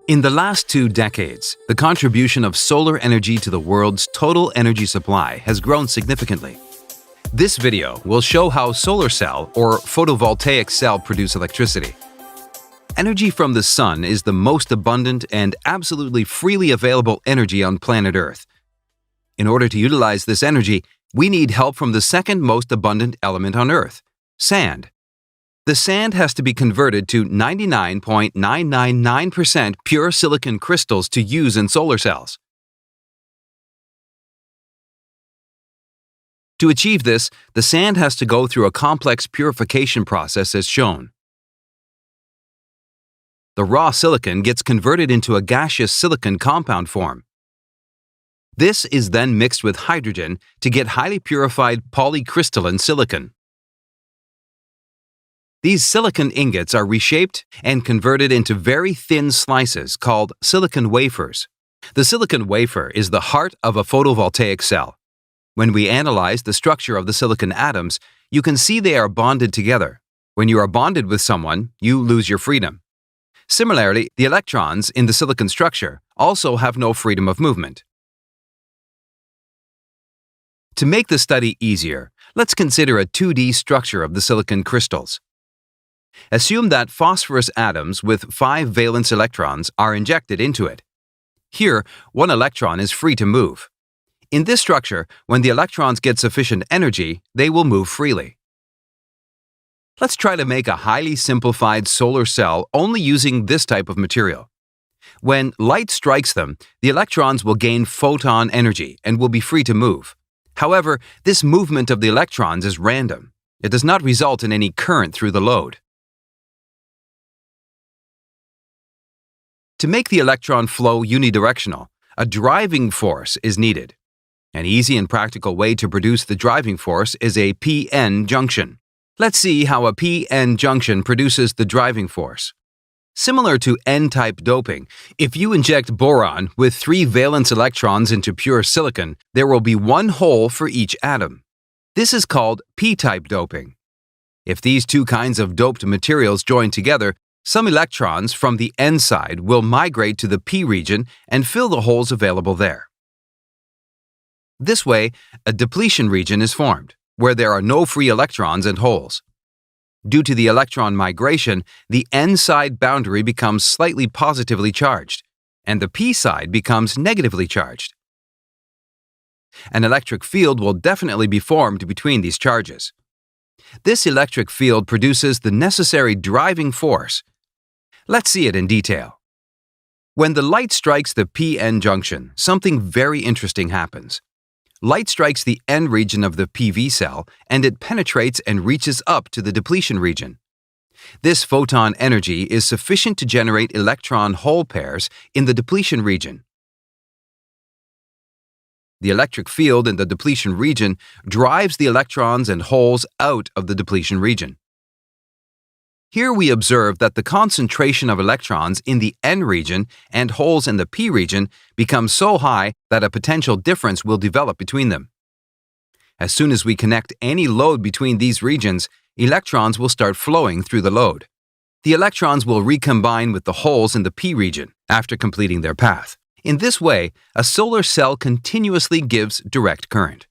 In the last 2 decades, the contribution of solar energy to the world's total energy supply has grown significantly. This video will show how solar cell or photovoltaic cell produce electricity. Energy from the sun is the most abundant and absolutely freely available energy on planet Earth. In order to utilize this energy, we need help from the second most abundant element on Earth, sand. The sand has to be converted to 99.999% pure silicon crystals to use in solar cells. To achieve this, the sand has to go through a complex purification process as shown. The raw silicon gets converted into a gaseous silicon compound form. This is then mixed with hydrogen to get highly purified polycrystalline silicon. These silicon ingots are reshaped and converted into very thin slices called silicon wafers. The silicon wafer is the heart of a photovoltaic cell. When we analyze the structure of the silicon atoms, you can see they are bonded together. When you are bonded with someone, you lose your freedom. Similarly, the electrons in the silicon structure also have no freedom of movement. To make the study easier, let's consider a 2D structure of the silicon crystals. Assume that phosphorus atoms with 5 valence electrons are injected into it. Here, one electron is free to move. In this structure, when the electrons get sufficient energy, they will move freely. Let's try to make a highly simplified solar cell only using this type of material. When light strikes them, the electrons will gain photon energy and will be free to move. However, this movement of the electrons is random. It does not result in any current through the load. To make the electron flow unidirectional, a driving force is needed. An easy and practical way to produce the driving force is a p-n junction. Let's see how a p-n junction produces the driving force. Similar to n-type doping, if you inject boron with 3 valence electrons into pure silicon, there will be 1 hole for each atom. This is called p-type doping. If these 2 kinds of doped materials join together, some electrons from the N side will migrate to the P region and fill the holes available there. This way, a depletion region is formed, where there are no free electrons and holes. Due to the electron migration, the N side boundary becomes slightly positively charged, and the P side becomes negatively charged. An electric field will definitely be formed between these charges. This electric field produces the necessary driving force. Let's see it in detail. When the light strikes the p-n junction, something very interesting happens. Light strikes the N region of the PV cell, and it penetrates and reaches up to the depletion region. This photon energy is sufficient to generate electron-hole pairs in the depletion region. The electric field in the depletion region drives the electrons and holes out of the depletion region. Here we observe that the concentration of electrons in the N region and holes in the P region becomes so high that a potential difference will develop between them. As soon as we connect any load between these regions, electrons will start flowing through the load. The electrons will recombine with the holes in the P region after completing their path. In this way, a solar cell continuously gives direct current.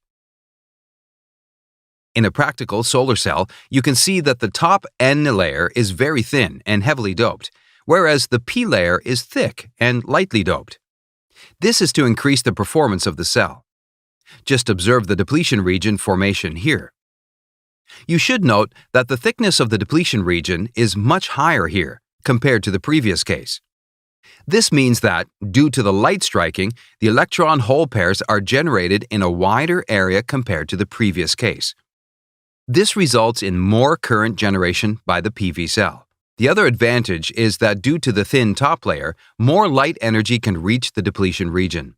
In a practical solar cell, you can see that the top N layer is very thin and heavily doped, whereas the P layer is thick and lightly doped. This is to increase the performance of the cell. Just observe the depletion region formation here. You should note that the thickness of the depletion region is much higher here compared to the previous case. This means that, due to the light striking, the electron-hole pairs are generated in a wider area compared to the previous case. This results in more current generation by the PV cell. The other advantage is that due to the thin top layer, more light energy can reach the depletion region.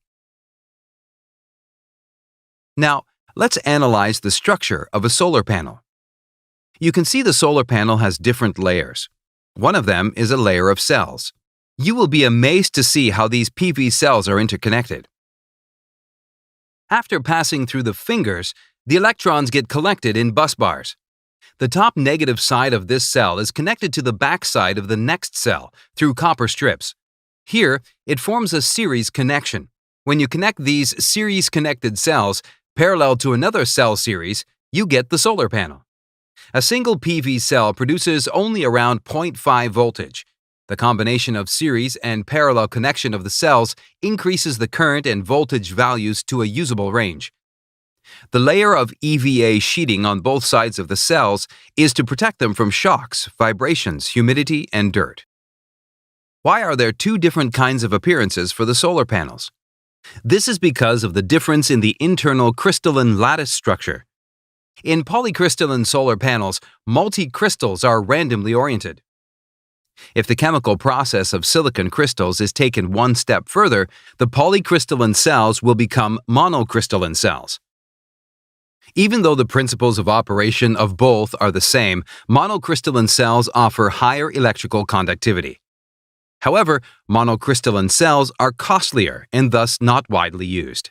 Now, let's analyze the structure of a solar panel. You can see the solar panel has different layers. One of them is a layer of cells. You will be amazed to see how these PV cells are interconnected. After passing through the fingers, the electrons get collected in bus bars. The top negative side of this cell is connected to the back side of the next cell through copper strips. Here, it forms a series connection. When you connect these series-connected cells parallel to another cell series, you get the solar panel. A single PV cell produces only around 0.5 voltage. The combination of series and parallel connection of the cells increases the current and voltage values to a usable range. The layer of EVA sheeting on both sides of the cells is to protect them from shocks, vibrations, humidity, and dirt. Why are there two different kinds of appearances for the solar panels? This is because of the difference in the internal crystalline lattice structure. In polycrystalline solar panels, multi-crystals are randomly oriented. If the chemical process of silicon crystals is taken one step further, the polycrystalline cells will become monocrystalline cells. Even though the principles of operation of both are the same, monocrystalline cells offer higher electrical conductivity. However, monocrystalline cells are costlier and thus not widely used.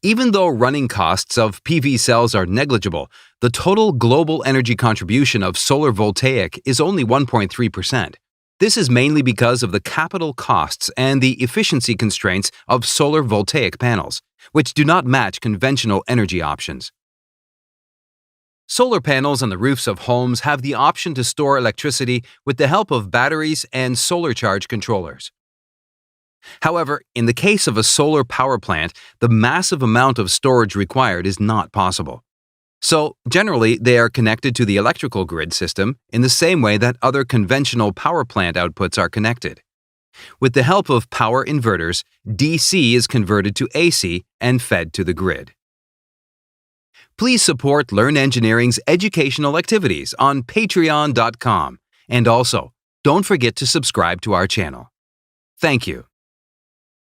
Even though running costs of PV cells are negligible, the total global energy contribution of solar voltaic is only 1.3%. This is mainly because of the capital costs and the efficiency constraints of solar voltaic panels, which do not match conventional energy options. Solar panels on the roofs of homes have the option to store electricity with the help of batteries and solar charge controllers. However, in the case of a solar power plant, the massive amount of storage required is not possible. So, generally, they are connected to the electrical grid system in the same way that other conventional power plant outputs are connected. With the help of power inverters, DC is converted to AC and fed to the grid. Please support Learn Engineering's educational activities on patreon.com, and also, don't forget to subscribe to our channel. Thank you.